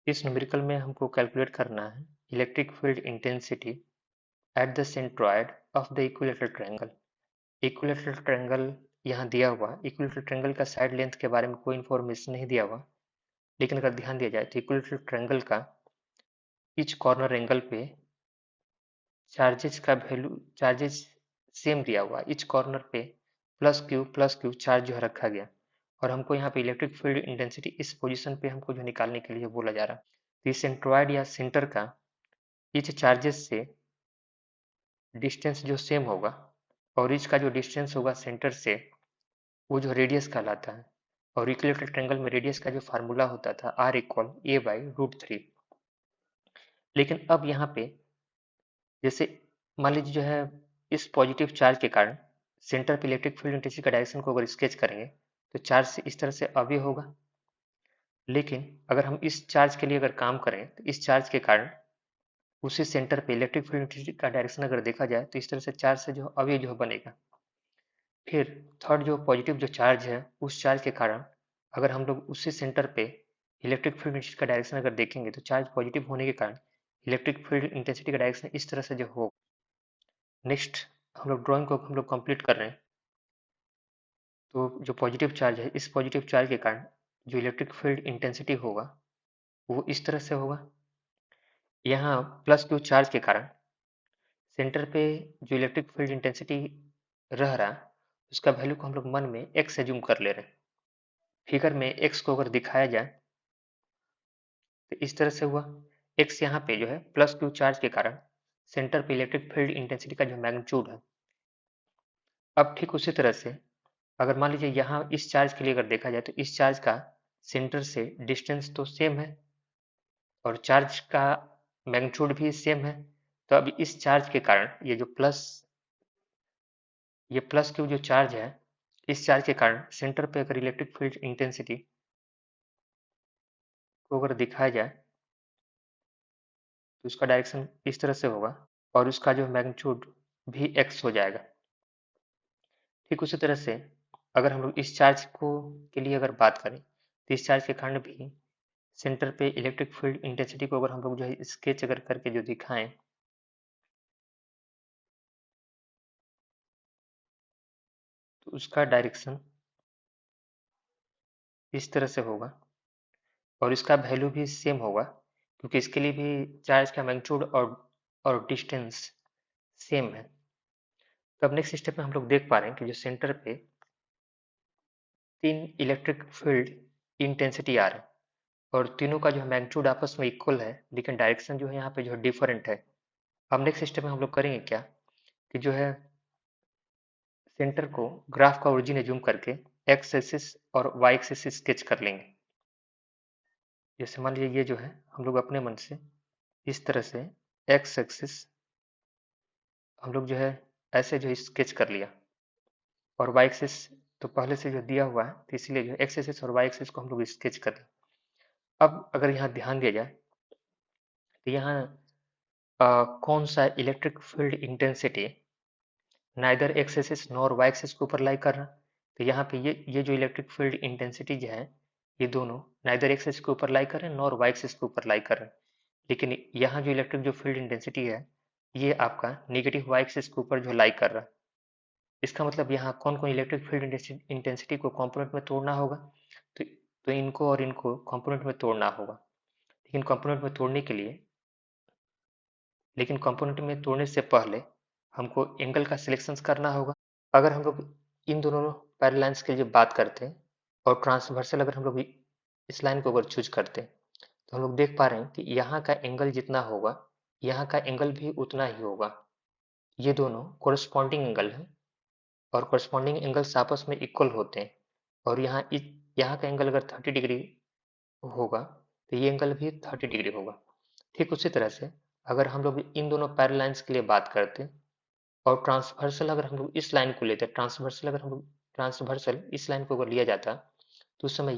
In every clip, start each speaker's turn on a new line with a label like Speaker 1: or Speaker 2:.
Speaker 1: इस न्यूमेरिकल में हमको कैलकुलेट करना है electric field intensity at the centroid of the equilateral triangle. Equilateral triangle यहाँ दिया हुआ, इक्विलेटरल ट्रायंगल का साइड लेंथ के बारे में कोई इन्फॉर्मेशन नहीं दिया हुआ, लेकिन अगर ध्यान दिया जाए तो इक्विलेटरल ट्रायंगल का ईच कॉर्नर एंगल पे चार्जेस का वैल्यू, चार्जेस सेम दिया हुआ, ईच कॉर्नर पे प्लस क्यू चार्ज जो है रखा गया, और हमको यहाँ पे इलेक्ट्रिक फील्ड इंटेंसिटी इस पोजीशन पे हमको जो निकालने के लिए बोला जा रहा है। तो इस सेंट्रॉयड या सेंटर का ईच चार्जेस से डिस्टेंस जो सेम होगा, और ईच का जो डिस्टेंस होगा सेंटर से, वो जो रेडियस कहलाता है। और इक्विलेटरल ट्रायंगल में रेडियस का जो फार्मूला होता था R equal a by root 3। लेकिन अब यहाँ पे जैसे मान लीजिए जो है इस पॉजिटिव चार्ज के कारण सेंटर पे इलेक्ट्रिक फील्ड इंटेंसिटी का डायरेक्शन को अगर स्केच करेंगे तो चार्ज से इस तरह से अवे होगा। लेकिन अगर हम इस चार्ज के लिए अगर काम करें तो इस चार्ज के कारण उसी सेंटर पे इलेक्ट्रिक फील्ड इंटेंसिटी का डायरेक्शन अगर देखा जाए तो इस तरह से चार्ज से जो अवे जो बनेगा। फिर थर्ड जो पॉजिटिव जो चार्ज है उस चार्ज के कारण अगर हम लोग उसी सेंटर पे इलेक्ट्रिक फील्ड इंटेंसिटी का डायरेक्शन अगर देखेंगे तो चार्ज पॉजिटिव होने के कारण इलेक्ट्रिक फील्ड इंटेंसिटी का डायरेक्शन इस तरह से जो हो। नेक्स्ट हम लोग ड्राइंग को हम लोग कंप्लीट कर रहे हैं। तो जो पॉजिटिव चार्ज है, इस पॉजिटिव चार्ज के कारण जो इलेक्ट्रिक फील्ड इंटेंसिटी होगा वो इस तरह से होगा। यहाँ प्लस क्यू चार्ज के कारण सेंटर पे जो इलेक्ट्रिक फील्ड इंटेंसिटी रह रहा उसका वैल्यू को हम लोग मन में एक्स एज्यूम कर ले रहे हैं। फिगर में एक्स को अगर दिखाया जाए तो इस तरह से हुआ। एक्स यहाँ पे जो है प्लस क्यू चार्ज के कारण सेंटर पे इलेक्ट्रिक फील्ड इंटेंसिटी का जो मैग्नीट्यूड है। अब ठीक उसी तरह से अगर मान लीजिए यहाँ इस चार्ज के लिए अगर देखा जाए तो इस चार्ज का सेंटर से डिस्टेंस तो सेम है और चार्ज का मैग्नीट्यूड भी सेम है। तो अब इस चार्ज के कारण ये प्लस क्यू जो चार्ज है, इस चार्ज के कारण सेंटर पे अगर इलेक्ट्रिक फील्ड इंटेंसिटी को अगर दिखाया जाए तो उसका डायरेक्शन इस तरह से होगा और उसका जो मैग्नीट्यूड भी एक्स हो जाएगा। ठीक उसी तरह से अगर हम लोग इस चार्ज को के लिए अगर बात करें तो इस चार्ज के कारण भी सेंटर पे इलेक्ट्रिक फील्ड इंटेंसिटी को अगर हम लोग जो है स्केच अगर करके जो दिखाएं तो उसका डायरेक्शन इस तरह से होगा और इसका वैल्यू भी सेम होगा क्योंकि इसके लिए भी चार्ज का मैग्नीट्यूड और डिस्टेंस सेम है। तो अब नेक्स्ट स्टेप में हम लोग देख पा रहे हैं कि जो सेंटर पे तीन इलेक्ट्रिक फील्ड इंटेंसिटी आ रहे हैं और तीनों का जो है मैग्नीट्यूड आपस में इक्वल है, लेकिन डायरेक्शन जो है यहाँ पे जो है डिफरेंट है। अब नेक्स्ट स्टेप में हम लोग करेंगे क्या कि जो है सेंटर को ग्राफ का ओरिजिन एज्यूम करके एक्स एक्सिस और वाई एक्सिस स्केच कर लेंगे। जैसे मान लीजिए ये जो है हम लोग अपने मन से इस तरह से एक्स एक्सिस हम लोग जो है ऐसे जो स्केच कर लिया और वाई एक्सिस तो पहले से जो दिया हुआ है तो इसलिए जो एक्स एक्सिस और वाई एक्सिस को हम लोग स्केच कर लें। अब अगर यहाँ ध्यान दिया जाए तो यहाँ कौन सा electric field intensity neither X axis nor Y axis के ऊपर लाई कर रहा। तो यहाँ पे ये जो इलेक्ट्रिक फील्ड इंटेंसिटी जो है ये दोनों नाइदर एक्स एक्सिस के ऊपर लाई कर रहे हैं नॉर वाई एक्सिस के ऊपर लाई कर रहे हैं। लेकिन यहाँ जो इलेक्ट्रिक जो फील्ड इंटेंसिटी है ये आपका नेगेटिव वाई एक्सिस के ऊपर जो लाई कर रहा है। इसका मतलब यहाँ कौन कौन इलेक्ट्रिक फील्ड इंटेंसिटी को कंपोनेंट में तोड़ना होगा। तो इनको और इनको कंपोनेंट में तोड़ना होगा। लेकिन कंपोनेंट में तोड़ने से पहले हमको एंगल का सिलेक्शन करना होगा। अगर हम लोग इन दोनों पैरेलल के लिए बात करते हैं और ट्रांसवर्सल अगर हम लोग इस लाइन को अगर चूज करते हैं तो हम लोग देख पा रहे हैं कि यहाँ का एंगल जितना होगा यहाँ का एंगल भी उतना ही होगा। ये दोनों कोरस्पॉन्डिंग एंगल है और कोरस्पॉन्डिंग एंगल्स आपस में इक्वल होते हैं। और यहाँ का एंगल अगर 30 डिग्री होगा तो ये एंगल भी 30 डिग्री होगा। ठीक उसी तरह से अगर हम लोग इन दोनों पैरेलल के लिए बात करते हैं और ट्रांसवर्सल अगर हम लोग इस लाइन को लेते हैं, ट्रांसवर्सल इस लाइन को अगर लिया जाता तो उस समय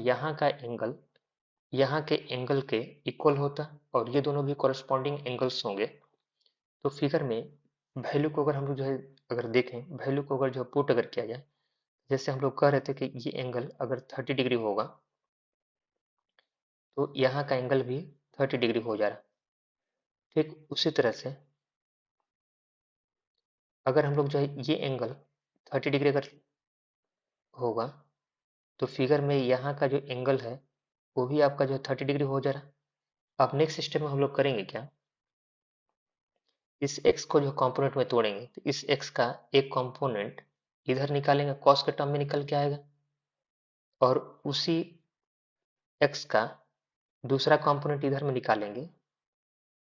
Speaker 1: यहाँ के एंगल के इक्वल होता और ये दोनों भी कोरस्पॉन्डिंग एंगल्स होंगे। तो फिगर में वैल्यू को अगर हम लोग जो है अगर देखें वैल्यू को अगर जो पुट अगर किया जाए, जैसे हम लोग कह रहे थे कि ये एंगल अगर 30 डिग्री होगा तो यहाँ का एंगल भी 30 डिग्री हो जा रहा। ठीक उसी तरह से अगर हम लोग जो है ये एंगल 30 डिग्री अगर होगा तो फिगर में यहाँ का जो एंगल है वो भी आपका जो है 30 डिग्री हो जा रहा। अब नेक्स्ट स्टेप में हम लोग करेंगे क्या, इस x को जो कंपोनेंट में तोड़ेंगे तो इस x का एक कंपोनेंट इधर निकालेंगे, कॉस के टर्म में निकल के आएगा, और उसी x का दूसरा कंपोनेंट इधर में निकालेंगे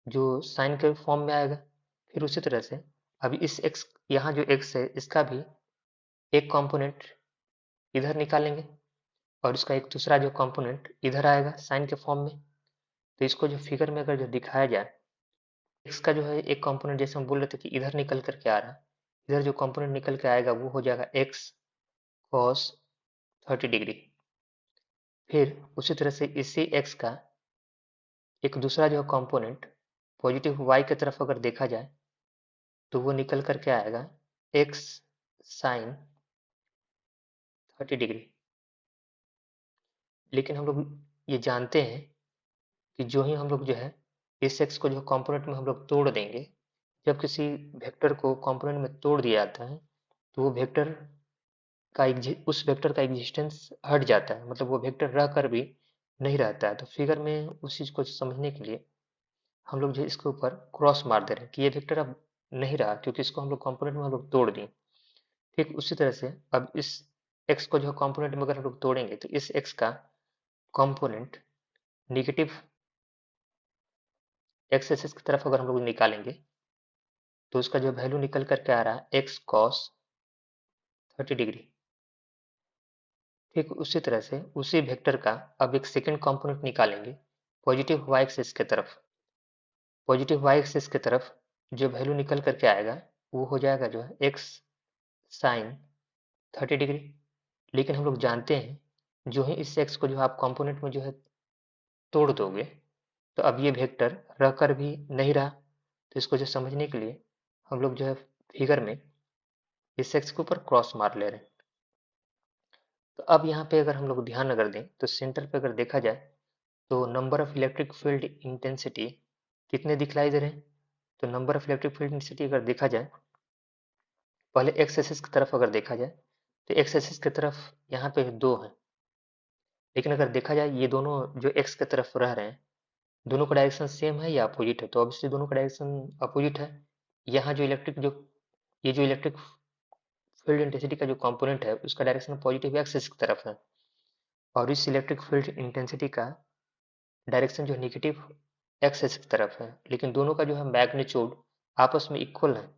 Speaker 1: जो साइन के फॉर्म में आएगा। फिर उसी तरह से अभी इस x, यहाँ जो x है इसका भी एक कंपोनेंट इधर निकालेंगे और इसका एक दूसरा जो कंपोनेंट इधर आएगा साइन के फॉर्म में। तो इसको जो फिगर में अगर जो दिखाया जाए, x का जो है एक कंपोनेंट जैसे हम बोल रहे थे कि इधर निकल करके आ रहा है, इधर जो कंपोनेंट निकल के आएगा वो हो जाएगा x cos 30 डिग्री। फिर उसी तरह से इसी x का एक दूसरा जो कंपोनेंट पॉजिटिव y की तरफ अगर देखा जाए तो वो निकल करके आएगा x साइन 30 डिग्री। लेकिन हम लोग ये जानते हैं कि जो ही हम लोग जो है इस x को जो कंपोनेंट में हम लोग तोड़ देंगे, जब किसी वेक्टर को कंपोनेंट में तोड़ दिया जाता है तो वो वेक्टर का उस वेक्टर का एग्जिस्टेंस हट जाता है, मतलब वो वेक्टर रह कर भी नहीं रहता है। तो फिगर में उस चीज को समझने के लिए हम लोग जो इसके ऊपर क्रॉस मार दे रहे हैं कि ये वेक्टर अब नहीं रहा, क्योंकि इसको हम लोग कंपोनेंट में हम लोग तोड़ दिए। ठीक उसी तरह से अब इस x को जो कंपोनेंट में अगर हम लोग तोड़ेंगे तो इस x का कंपोनेंट निगेटिव एक्स एक्सिस की तरफ अगर हम लोग निकालेंगे तो उसका जो वैल्यू निकल करके आ रहा है x cos 30 डिग्री। ठीक उसी तरह से उसी वेक्टर का अब एक सेकंड कंपोनेंट निकालेंगे पॉजिटिव y एक्सिस की तरफ। पॉजिटिव y एक्सिस की तरफ जो वैल्यू निकल करके आएगा वो हो जाएगा जो है x साइन 30 डिग्री। लेकिन हम लोग जानते हैं जो ही इस x को जो आप कंपोनेंट में जो है तोड़ दोगे तो अब ये वेक्टर रह कर भी नहीं रहा। तो इसको जो समझने के लिए हम लोग जो है फिगर में इस x के ऊपर क्रॉस मार ले रहे हैं। तो अब यहाँ पे अगर हम लोग ध्यान अगर दें तो सेंटर पे अगर देखा जाए तो number of electric field intensity कितने दिखलाई दे रहे हैं। तो number of electric field intensity अगर देखा जाए, पहले एक्स एक्सिस की तरफ अगर देखा जाए तो एक्स एक्सिस की तरफ यहाँ पे दो है, लेकिन अगर देखा जाए ये दोनों जो एक्स की तरफ रह रहे हैं दोनों का डायरेक्शन सेम है या अपोजिट है, तो ऑब्वियसली दोनों का डायरेक्शन अपोजिट है। यहाँ जो ये जो इलेक्ट्रिक फील्ड इंटेंसिटी का जो कंपोनेंट है उसका डायरेक्शन पॉजिटिव एक्सिस की तरफ है, और इस इलेक्ट्रिक फील्ड इंटेंसिटी का डायरेक्शन जो नेगेटिव एक्सिस की तरफ है। लेकिन दोनों का जो है मैग्नीट्यूड आपस में इक्वल है,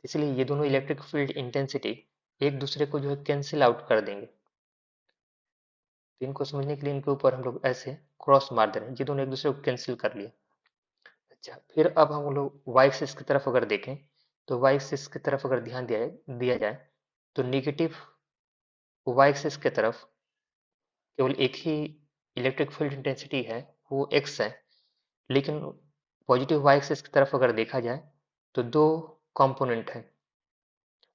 Speaker 1: इसलिए ये दोनों इलेक्ट्रिक फील्ड इंटेंसिटी एक दूसरे को जो है कैंसिल आउट कर देंगे। तो इनको समझने के लिए इनके ऊपर हम लोग ऐसे क्रॉस मार दे रहे हैं, ये दोनों एक दूसरे को कैंसिल कर लिए। अच्छा, फिर अब हम लोग वाई एक्सिस की तरफ अगर देखें तो वाई एक्सिस की तरफ अगर ध्यान दिया जाए तो निगेटिव वाई एक्सिस की तरफ केवल एक ही इलेक्ट्रिक फील्ड इंटेंसिटी है, वो एक्स है। लेकिन पॉजिटिव वाई एक्सिस की तरफ अगर देखा जाए तो दो कंपोनेंट है,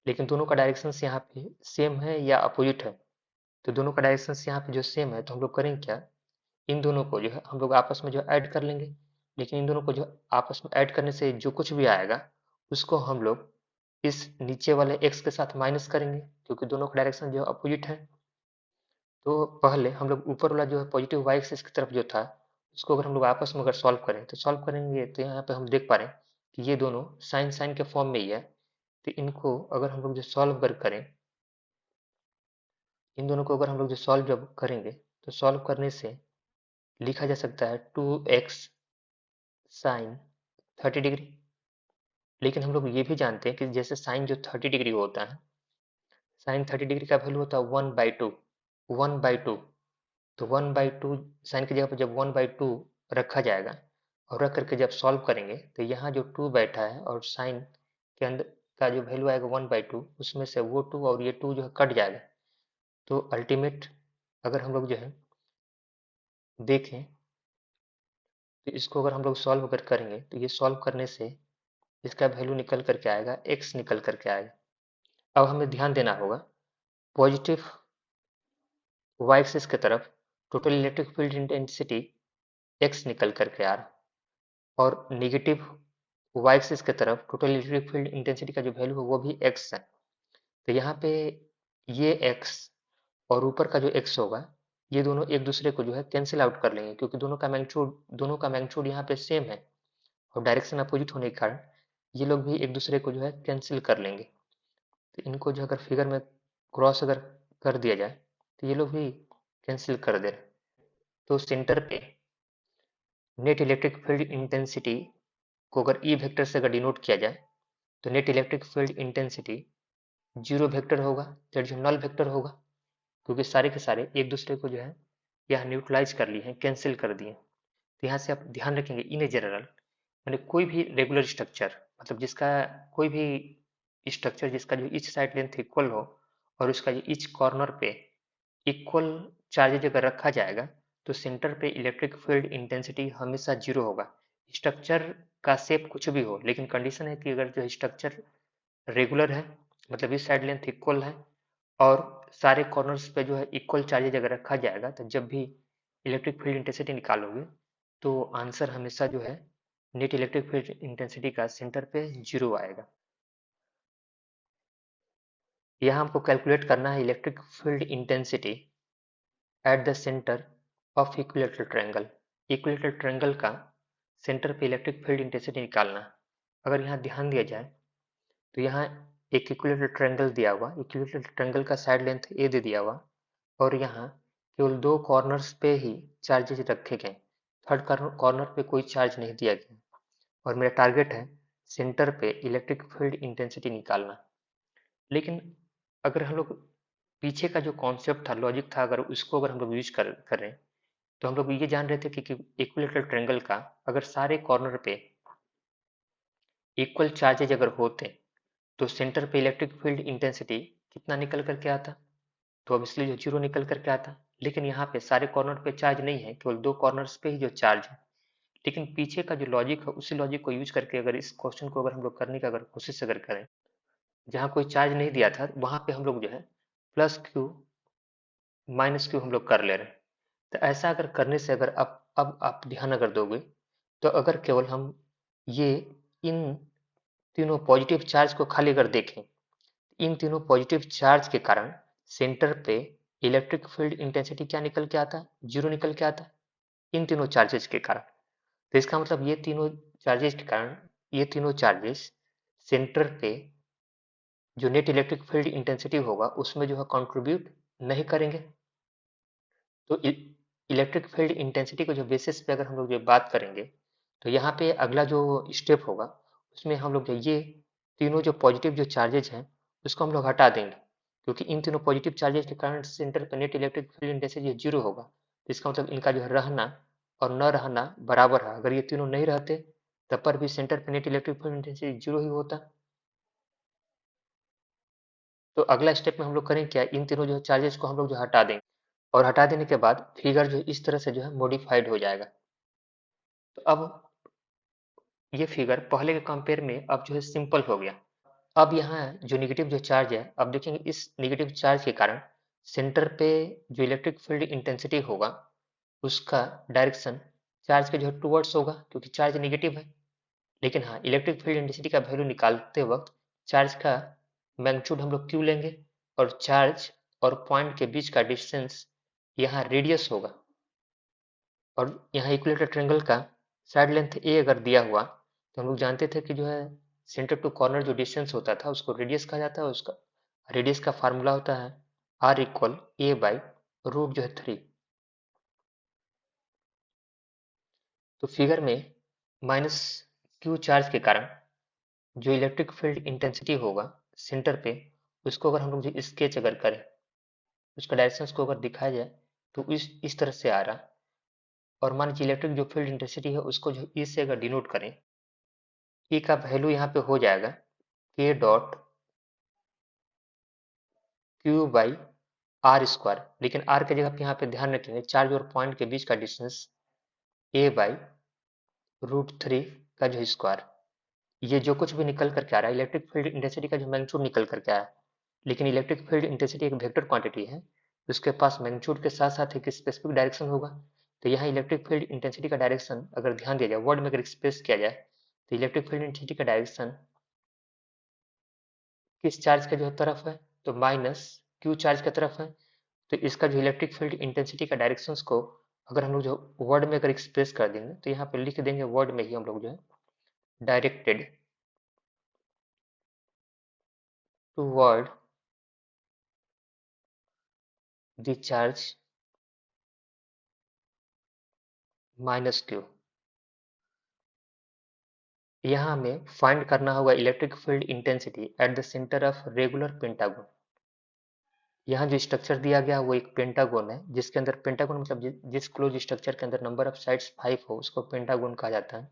Speaker 1: लेकिन दोनों का डायरेक्शन यहाँ पे सेम है या अपोजिट है। तो दोनों का डायरेक्शन यहाँ पे जो सेम है तो हम लोग करेंगे क्या, इन दोनों को जो है हम लोग आपस में जो ऐड कर लेंगे। लेकिन इन दोनों को जो आपस में ऐड करने से जो कुछ भी आएगा उसको हम लोग इस नीचे वाले x के साथ माइनस करेंगे, क्योंकि दोनों का डायरेक्शन जो अपोजिट है। तो पहले हम लोग ऊपर वाला जो है पॉजिटिव वाई एक्सिस की तरफ जो था उसको अगर हम लोग आपस में अगर सॉल्व करें तो सॉल्व करेंगे तो यहाँ पे हम देख पा रहे हैं कि ये दोनों साइन साइन के फॉर्म में ही है। तो इनको अगर हम लोग जो सॉल्व करें, इन दोनों को अगर हम लोग जो सॉल्व जब करेंगे तो सॉल्व करने से लिखा जा सकता है 2x साइन 30 डिग्री। लेकिन हम लोग ये भी जानते हैं कि जैसे साइन जो 30 डिग्री होता है, साइन 30 डिग्री का वैल्यू होता है 1/2, 1/2। तो 1/2 साइन की जगह पर जब 1/2 रखा जाएगा और रख करके जब सॉल्व करेंगे तो यहाँ जो 2 बैठा है और साइन के अंदर का जो वैल्यू आएगा 1/2, उसमें से वो 2 और ये 2 जो है कट जाएगा। तो अल्टीमेट अगर हम लोग जो है देखें तो इसको अगर हम लोग सॉल्व अगर करेंगे तो ये सॉल्व करने से इसका वैल्यू निकल करके आएगा x निकल करके आएगा। अब हमें ध्यान देना होगा पॉजिटिव y एक्सिस की तरफ total electric field intensity x निकल करके आ रहा और नेगेटिव वाई एक्सिस की तरफ टोटल इलेक्ट्रिक फील्ड इंटेंसिटी का जो वैल्यू है वो भी एक्स है। तो यहाँ पे ये एक्स और ऊपर का जो एक्स होगा ये दोनों एक दूसरे को जो है कैंसिल आउट कर लेंगे, क्योंकि दोनों का मैग्नीट्यूड यहाँ पे सेम है और डायरेक्शन अपोजिट होने के कारण ये लोग भी एक दूसरे को जो है कैंसिल कर लेंगे। तो इनको जो अगर फिगर में क्रॉस अगर कर दिया जाए तो ये लोग भी कैंसिल कर दे रहे। तो सेंटर पे नेट इलेक्ट्रिक फील्ड इंटेंसिटी को अगर ई वेक्टर से अगर डिनोट किया जाए तो net electric field intensity zero vector होगा, दैट जो नल वेक्टर होगा, क्योंकि सारे के सारे एक दूसरे को जो है यहाँ न्यूट्रलाइज कर लिए हैं, कैंसिल कर दिए। तो यहाँ से आप ध्यान रखेंगे इन ए जनरल मैंने कोई भी रेगुलर स्ट्रक्चर मतलब जिसका कोई भी स्ट्रक्चर जिसका जो ईच साइड लेंथ इक्वल हो और उसका जो ईच कॉर्नर पे इक्वल चार्जेज अगर रखा जाएगा तो सेंटर पे इलेक्ट्रिक फील्ड इंटेंसिटी हमेशा जीरो होगा। स्ट्रक्चर का शेप कुछ भी हो, लेकिन कंडीशन है कि अगर जो स्ट्रक्चर रेगुलर है मतलब इस साइड लेंथ इक्वल है और सारे कॉर्नर्स पे जो है इक्वल चार्जेज अगर रखा जाएगा तो जब भी इलेक्ट्रिक फील्ड इंटेंसिटी निकालोगे तो आंसर हमेशा जो है नेट इलेक्ट्रिक फील्ड इंटेंसिटी का सेंटर पे जीरो आएगा। यहाँ हमको कैलकुलेट करना है electric field intensity at the centre of equilateral triangle. Equilateral triangle का सेंटर पे इलेक्ट्रिक फील्ड इंटेंसिटी निकालना। अगर यहाँ ध्यान दिया जाए तो यहाँ एक इक्विलेटरल ट्रायंगल दिया हुआ, इक्विलेटरल ट्रायंगल का साइड लेंथ ए दे दिया हुआ और यहाँ केवल दो कॉर्नर्स पे ही चार्जेज रखे गए, थर्ड कॉर्नर पे कोई चार्ज नहीं दिया गया और मेरा टारगेट है सेंटर पे इलेक्ट्रिक फील्ड इंटेंसिटी निकालना। लेकिन अगर हम लोग पीछे का जो कॉन्सेप्ट था, लॉजिक था, अगर उसको अगर हम लोग यूज करें तो हम लोग ये जान रहे थे कि इक्विलेटरल ट्रायंगल का अगर सारे कॉर्नर पे इक्वल चार्जेज अगर होते तो सेंटर पे इलेक्ट्रिक फील्ड इंटेंसिटी कितना निकल करके आता, तो ऑब्वियसली जो जीरो निकल करके आता। लेकिन यहाँ पे सारे कॉर्नर पे चार्ज नहीं है, केवल दो कॉर्नर्स पे ही जो चार्ज है। लेकिन पीछे का जो लॉजिक है उसी लॉजिक को यूज करके अगर इस क्वेश्चन को अगर हम लोग करने का अगर कोशिश अगर करें, जहाँ कोई चार्ज नहीं दिया था वहां पे हम लोग जो है प्लस क्यू माइनस क्यू हम लोग कर ले रहे हैं। तो ऐसा अगर करने से अगर अब आप ध्यान अगर दोगे तो अगर केवल हम ये इन तीनों पॉजिटिव चार्ज को खाली अगर देखें, इन तीनों पॉजिटिव चार्ज के कारण सेंटर पे इलेक्ट्रिक फील्ड इंटेंसिटी क्या निकल के आता है, जीरो निकल के आता है इन तीनों चार्जेस के कारण। तो इसका मतलब ये तीनों चार्जेस के कारण ये तीनों चार्जेस सेंटर पे जो नेट इलेक्ट्रिक फील्ड इंटेंसिटी होगा उसमें जो है कंट्रीब्यूट नहीं करेंगे। तो इलेक्ट्रिक फील्ड इंटेंसिटी को जो बेसिस पे अगर हम लोग जो बात करेंगे तो यहाँ पे अगला जो स्टेप होगा उसमें हम लोग जो ये तीनों जो पॉजिटिव जो चार्जेज हैं उसको हम लोग हटा देंगे, क्योंकि इन तीनों पॉजिटिव चार्जेज के कारण सेंटर पे net electric field intensity zero होगा। तो इसका मतलब इनका जो है रहना और न रहना बराबर है। अगर ये तीनों नहीं रहते तब पर भी सेंटर पे net electric field intensity zero ही होता। तो अगला स्टेप में हम लोग करें क्या, इन तीनों जो चार्जेस को हम लोग जो हटा देंगे और हटा देने के बाद फिगर जो इस तरह से जो है मॉडिफाइड हो जाएगा। तो अब ये फिगर पहले के कंपेयर में अब जो है सिंपल हो गया। अब यहाँ जो निगेटिव जो चार्ज है, अब देखेंगे इस निगेटिव चार्ज के कारण सेंटर पे जो इलेक्ट्रिक फील्ड इंटेंसिटी होगा उसका डायरेक्शन चार्ज के जो है टूवर्ड्स होगा, क्योंकि चार्ज निगेटिव है। लेकिन हाँ, इलेक्ट्रिक फील्ड इंटेंसिटी का वैल्यू निकालते वक्त चार्ज का मैग्नीट्यूड हम लोग क्यू लेंगे और चार्ज और पॉइंट के बीच का डिस्टेंस यहाँ रेडियस होगा। और यहाँ इक्विलेटरल ट्रायंगल का साइड लेंथ ए अगर दिया हुआ तो हम लोग जानते थे कि जो है सेंटर टू कॉर्नर जो डिस्टेंस होता था उसको रेडियस कहा जाता है। उसका रेडियस का फार्मूला होता है R equal a by root जो है 3। तो फिगर में माइनस क्यू चार्ज के कारण जो इलेक्ट्रिक फील्ड इंटेंसिटी होगा सेंटर पे उसको अगर हम लोग जो स्केच अगर करें उसका डायरेक्शन को अगर दिखाया जाए तो इस तरह से आ रहा। और मान लीजिए इलेक्ट्रिक जो फील्ड इंटेंसिटी है उसको जो ई से अगर डिनोट करें, ई का वैल्यू यहाँ पे हो जाएगा K dot q by R square. लेकिन आर की जगह पे यहाँ पे ध्यान रखेंगे चार्ज और पॉइंट के बीच का डिस्टेंस ए बाई रूट 3 का जो स्क्वायर। ये जो कुछ भी निकल करके आ रहा है इलेक्ट्रिक फील्ड इंटेंसिटी का जो मैग्नीट्यूड निकल करके आया है। लेकिन इलेक्ट्रिक फील्ड इंटेंसिटी एक वेक्टर क्वांटिटी है, उसके पास मैग्नीट्यूड के साथ साथ एक स्पेसिफिक डायरेक्शन होगा। तो यहाँ इलेक्ट्रिक फील्ड इंटेंसिटी का डायरेक्शन अगर ध्यान दिया जाए, वर्ड में अगर एक्सप्रेस किया जाए, तो इलेक्ट्रिक फील्ड इंटेंसिटी का डायरेक्शन किस चार्ज का जो तरफ है, तो माइनस क्यू चार्ज का तरफ है। तो इसका जो इलेक्ट्रिक फील्ड इंटेंसिटी का डायरेक्शंस को अगर हम लोग जो वर्ड में अगर एक्सप्रेस कर देंगे, तो यहाँ पे लिख देंगे वर्ड में ही हम लोग जो है directed toward the charge minus Q. यहाँ हमें फाइंड करना होगा electric field intensity at the centre of regular pentagon. यहाँ जो स्ट्रक्चर दिया गया वो एक पेंटागन है, जिसके अंदर पेंटागन मतलब जिस क्लोज स्ट्रक्चर के अंदर नंबर ऑफ साइड्स 5 हो उसको पेंटागन कहा जाता है।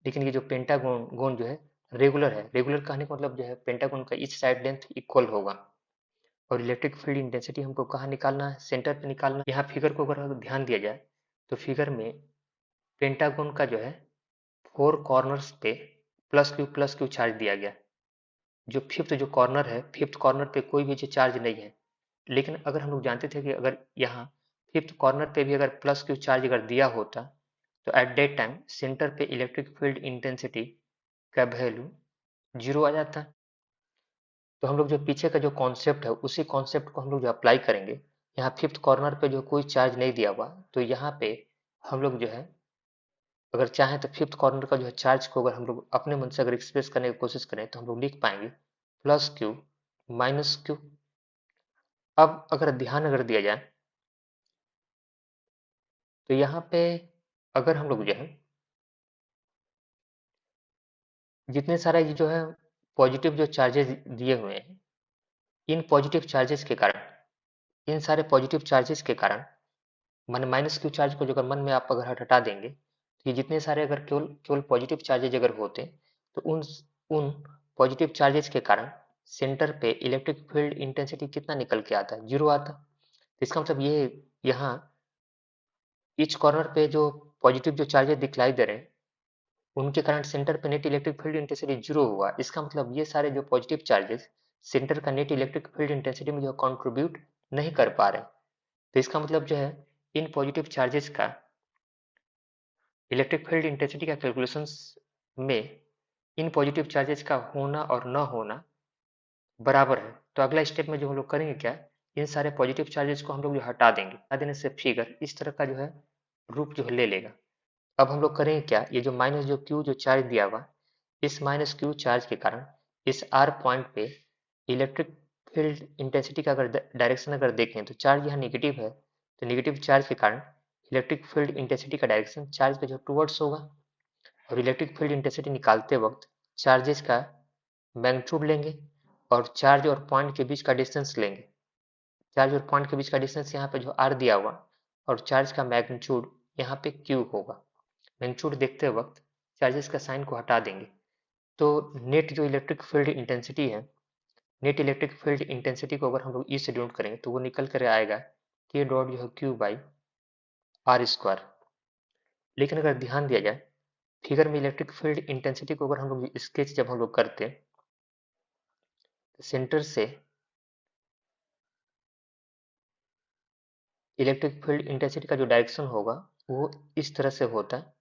Speaker 1: लेकिन ये जो पेंटागन जो है रेगुलर है, रेगुलर कहने का मतलब जो है पेंटागन का ईच साइड लेंथ इक्वल होगा। और इलेक्ट्रिक फील्ड इंटेंसिटी हमको कहाँ निकालना है, सेंटर पे निकालना है। यहाँ फिगर को अगर ध्यान दिया जाए तो फिगर में पेंटागन का जो है 4 कॉर्नर्स पे प्लस क्यू चार्ज दिया गया। जो फिफ्थ जो कॉर्नर है, फिफ्थ कॉर्नर पे कोई भी जो चार्ज नहीं है। लेकिन अगर हम लोग जानते थे कि अगर यहाँ फिफ्थ कॉर्नर पे भी अगर प्लस क्यू चार्ज अगर दिया होता, तो एट दैट टाइम सेंटर पे इलेक्ट्रिक फील्ड इंटेंसिटी का वैल्यू 0 आ जाता। तो हम लोग जो पीछे का जो कॉन्सेप्ट है उसी कॉन्सेप्ट को हम लोग जो अप्लाई करेंगे, यहाँ फिफ्थ कॉर्नर पे जो कोई चार्ज नहीं दिया हुआ, तो यहाँ पे हम लोग जो है अगर चाहें तो फिफ्थ कॉर्नर का जो है चार्ज को अगर हम लोग अपने मन से अगर एक्सप्रेस करने की कोशिश करें, तो हम लोग लिख पाएंगे प्लस क्यू माइनस क्यू। अब अगर ध्यान अगर दिया जाए तो यहाँ पे अगर हम लोग जो है जितने सारे ये जो है पॉजिटिव जो चार्जेस दिए हुए हैं, इन पॉजिटिव चार्जेस के कारण, इन सारे पॉजिटिव चार्जेस के कारण मन माइनस क्यू चार्ज को जो अगर मन में आप अगर हटा देंगे, तो ये जितने सारे अगर केवल केवल पॉजिटिव चार्जेज अगर होते, तो उन पॉजिटिव चार्जेस के कारण सेंटर पे इलेक्ट्रिक फील्ड इंटेंसिटी कितना निकल के आता है, 0 आता। तो इसका मतलब ये यहाँ ईच कॉर्नर पे जो पॉजिटिव जो चार्जेस दिखलाई दे रहे हैं, उनके कारण सेंटर पे नेट इलेक्ट्रिक फील्ड इंटेंसिटी 0 हुआ। इसका मतलब ये सारे जो पॉजिटिव चार्जेस सेंटर का नेट इलेक्ट्रिक फील्ड इंटेंसिटी में जो कंट्रीब्यूट नहीं कर पा रहे। तो इसका मतलब जो है इन पॉजिटिव चार्जेस का इलेक्ट्रिक फील्ड इंटेंसिटी का कैलकुलेशंस में इन पॉजिटिव चार्जेस का होना और न होना बराबर है। तो अगला स्टेप में जो हम लोग करेंगे क्या, इन सारे पॉजिटिव चार्जेस को हम लोग जो हटा देंगे, हटा देने से फिगर इस तरह का जो है रूप जो है ले लेगा। अब हम लोग करेंगे क्या, ये जो माइनस जो क्यू जो चार्ज दिया हुआ, इस माइनस क्यू चार्ज के कारण इस आर पॉइंट पे इलेक्ट्रिक फील्ड इंटेंसिटी का अगर डायरेक्शन अगर देखें तो चार्ज यहाँ नेगेटिव है, तो नेगेटिव चार्ज के कारण इलेक्ट्रिक फील्ड इंटेंसिटी का डायरेक्शन चार्ज का जो टूवर्ड्स होगा। और इलेक्ट्रिक फील्ड इंटेंसिटी निकालते वक्त चार्जेस का मैग्नीट्यूड लेंगे और चार्ज और पॉइंट के बीच का डिस्टेंस लेंगे। चार्ज और पॉइंट के बीच का डिस्टेंस यहाँ पे जो आर दिया हुआ और चार्ज का मैग्नीट्यूड यहाँ पे क्यू होगा। मैग्नीट्यूड देखते वक्त चार्जेस का साइन को हटा देंगे, तो नेट जो इलेक्ट्रिक फील्ड इंटेंसिटी है, नेट इलेक्ट्रिक फील्ड इंटेंसिटी को अगर हम लोग ई से डिनोट करेंगे तो वो निकल कर आएगा के डॉट जो है क्यू बाई आर स्क्वायर। लेकिन अगर ध्यान दिया जाए फिगर में इलेक्ट्रिक फील्ड इंटेंसिटी को अगर हम लोग स्केच जब हम लोग करते, तो सेंटर से इलेक्ट्रिक फील्ड इंटेंसिटी का जो डायरेक्शन होगा वो इस तरह से होता है।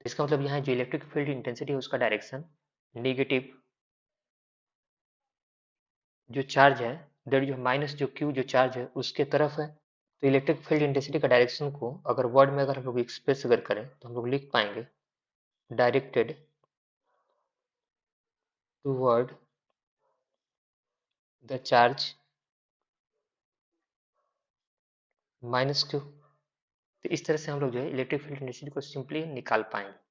Speaker 1: इसका मतलब यहाँ जो इलेक्ट्रिक फील्ड इंटेंसिटी है उसका डायरेक्शन नेगेटिव जो चार्ज है, दैट जो माइनस जो क्यू जो चार्ज है उसके तरफ है। तो इलेक्ट्रिक फील्ड इंटेंसिटी का डायरेक्शन को अगर वर्ड में अगर हम लोग एक्सप्रेस अगर करें, तो हम लोग लिख पाएंगे directed toward the charge minus Q. तो इस तरह से हम लोग जो है इलेक्ट्रिक फील्ड इंटेंसिटी को सिंपली निकाल पाएंगे।